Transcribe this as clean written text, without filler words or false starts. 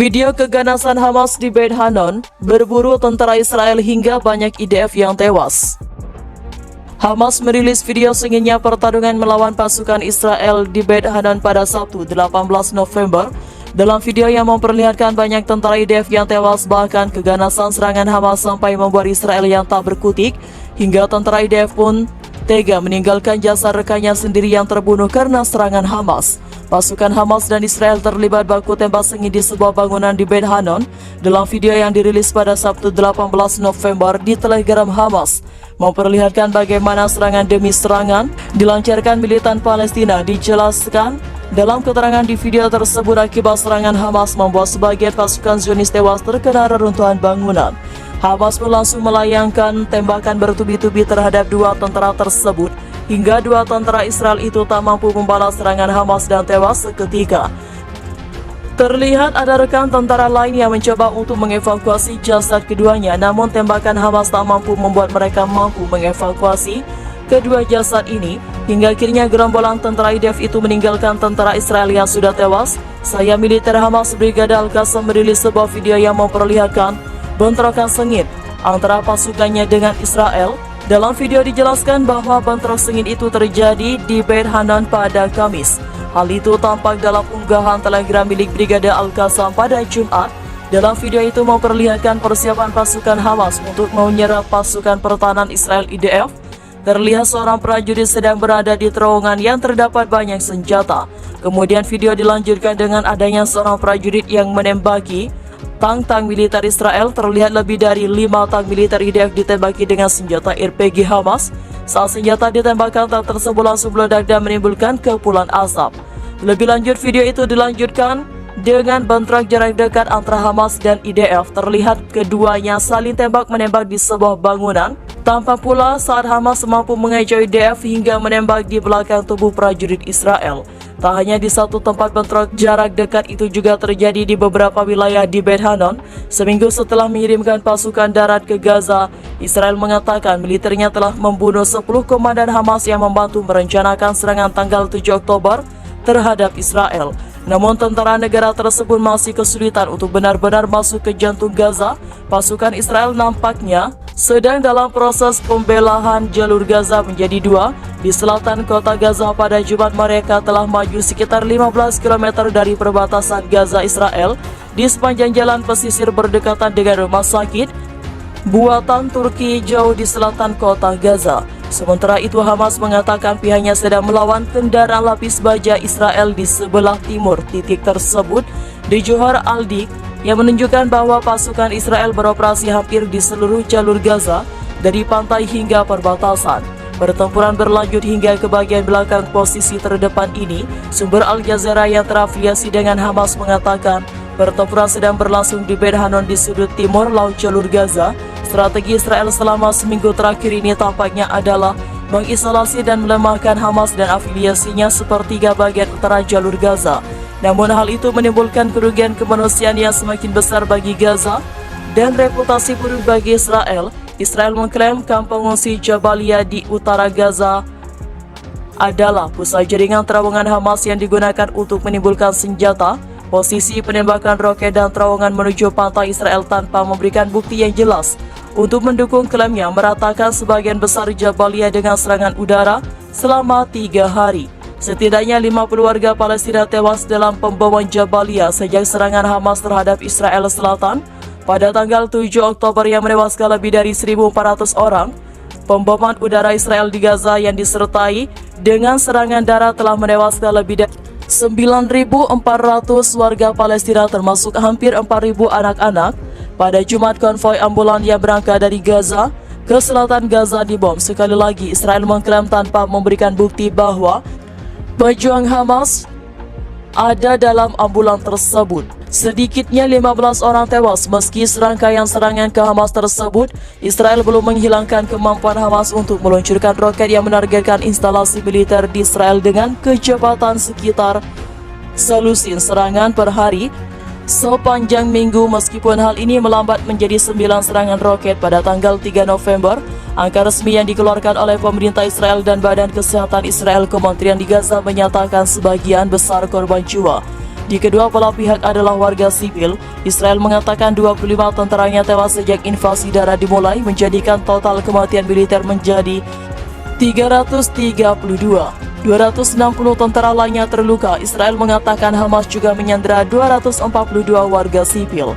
Video keganasan Hamas di Beit Hanon, berburu tentara Israel hingga banyak IDF yang tewas. Hamas merilis video sengitnya pertarungan melawan pasukan Israel di Beit Hanon pada Sabtu 18 November. Dalam video yang memperlihatkan banyak tentara IDF yang tewas, bahkan keganasan serangan Hamas sampai membuat Israel yang tak berkutik, hingga tentara IDF pun tega meninggalkan jasad rekannya sendiri yang terbunuh karena serangan Hamas. Pasukan Hamas dan Israel terlibat baku tembak sengit di sebuah bangunan di Beit Hanon. Dalam video yang dirilis pada Sabtu 18 November di Telegram Hamas, memperlihatkan bagaimana serangan demi serangan dilancarkan militan Palestina. Dijelaskan dalam keterangan di video tersebut, akibat serangan Hamas membuat sebagian pasukan Zionis tewas terkena reruntuhan bangunan. Hamas pun langsung melayangkan tembakan bertubi-tubi terhadap dua tentara tersebut, hingga dua tentara Israel itu tak mampu membalas serangan Hamas dan tewas seketika. Terlihat ada rekan tentara lain yang mencoba untuk mengevakuasi jasad keduanya, namun tembakan Hamas tak mampu membuat mereka mampu mengevakuasi kedua jasad ini. Hingga akhirnya gerombolan tentara IDF itu meninggalkan tentara Israel yang sudah tewas. Saya militer Hamas Brigada Al-Qassam merilis sebuah video yang memperlihatkan bentrokan sengit antara pasukannya dengan Israel. Dalam video dijelaskan bahwa bentrok sengit itu terjadi di Beit Hanon pada Kamis. Hal itu tampak dalam unggahan Telegram milik Brigada Al-Qassam pada Jumat. Dalam video itu memperlihatkan persiapan pasukan Hamas untuk menyerang pasukan pertahanan Israel IDF. Terlihat seorang prajurit sedang berada di terowongan yang terdapat banyak senjata. Kemudian video dilanjutkan dengan adanya seorang prajurit yang menembaki tank militer Israel. Terlihat lebih dari 5 tank militer IDF ditembaki dengan senjata RPG Hamas. Saat senjata ditembakkan, tank tersebut langsung meledak dan menimbulkan kepulan asap. Lebih lanjut, video itu dilanjutkan dengan bentrok jarak dekat antara Hamas dan IDF. Terlihat keduanya saling tembak-menembak di sebuah bangunan. Tampak pula saat Hamas mampu mengecoh IDF hingga menembak di belakang tubuh prajurit Israel. Tak hanya di satu tempat, bentrok jarak dekat itu juga terjadi di beberapa wilayah di Beit Hanon. Seminggu setelah mengirimkan pasukan darat ke Gaza, Israel mengatakan militernya telah membunuh 10 komandan Hamas yang membantu merencanakan serangan tanggal 7 Oktober terhadap Israel. Namun tentara negara tersebut masih kesulitan untuk benar-benar masuk ke jantung Gaza. Pasukan Israel nampaknya sedang dalam proses pembelahan jalur Gaza menjadi dua. Di selatan kota Gaza pada Jumat, mereka telah maju sekitar 15 km dari perbatasan Gaza Israel di sepanjang jalan pesisir berdekatan dengan rumah sakit buatan Turki jauh di selatan kota Gaza. Sementara itu, Hamas mengatakan pihaknya sedang melawan kendaraan lapis baja Israel di sebelah timur titik tersebut di Johar al-Dik, yang menunjukkan bahwa pasukan Israel beroperasi hampir di seluruh jalur Gaza dari pantai hingga perbatasan. Pertempuran berlanjut hingga ke bagian belakang posisi terdepan ini. Sumber Al Jazeera yang terafiliasi dengan Hamas mengatakan pertempuran sedang berlangsung di Beit Hanon di sudut timur laut jalur Gaza. Strategi Israel selama seminggu terakhir ini tampaknya adalah mengisolasi dan melemahkan Hamas dan afiliasinya sepertiga bagian utara jalur Gaza. Namun hal itu menimbulkan kerugian kemanusiaan yang semakin besar bagi Gaza dan reputasi buruk bagi Israel. Israel mengklaim kamp pengungsi Jabalia di utara Gaza adalah pusat jaringan terowongan Hamas yang digunakan untuk menimbulkan senjata. Posisi penembakan roket dan terowongan menuju pantai Israel tanpa memberikan bukti yang jelas untuk mendukung klaimnya meratakan sebagian besar Jabalia dengan serangan udara selama 3 hari. Setidaknya 50 warga Palestina tewas dalam pembomban Jabalia sejak serangan Hamas terhadap Israel Selatan pada tanggal 7 Oktober yang menewaskan lebih dari 1.400 orang. Pemboman udara Israel di Gaza yang disertai dengan serangan darat telah menewaskan lebih dari 9.400 warga Palestina, termasuk hampir 4.000 anak-anak. Pada Jumat, konvoi ambulan yang berangkat dari Gaza ke selatan Gaza dibom. Sekali lagi, Israel mengklaim tanpa memberikan bukti bahwa pejuang Hamas ada dalam ambulan tersebut. Sedikitnya 15 orang tewas. Meski serangkaian serangan ke Hamas tersebut, Israel belum menghilangkan kemampuan Hamas untuk meluncurkan roket yang menargetkan instalasi militer di Israel dengan kecepatan sekitar selusin serangan per hari sepanjang minggu. Meskipun hal ini melambat menjadi 9 serangan roket pada tanggal 3 November, angka resmi yang dikeluarkan oleh pemerintah Israel dan Badan Kesehatan Israel, Kementerian di Gaza menyatakan sebagian besar korban jiwa Di kedua belah pihak adalah warga sipil. Israel mengatakan 25 tentaranya tewas sejak invasi darat dimulai, menjadikan total kematian militer menjadi 332. 260 tentara lainnya terluka. Israel mengatakan Hamas juga menyandera 242 warga sipil.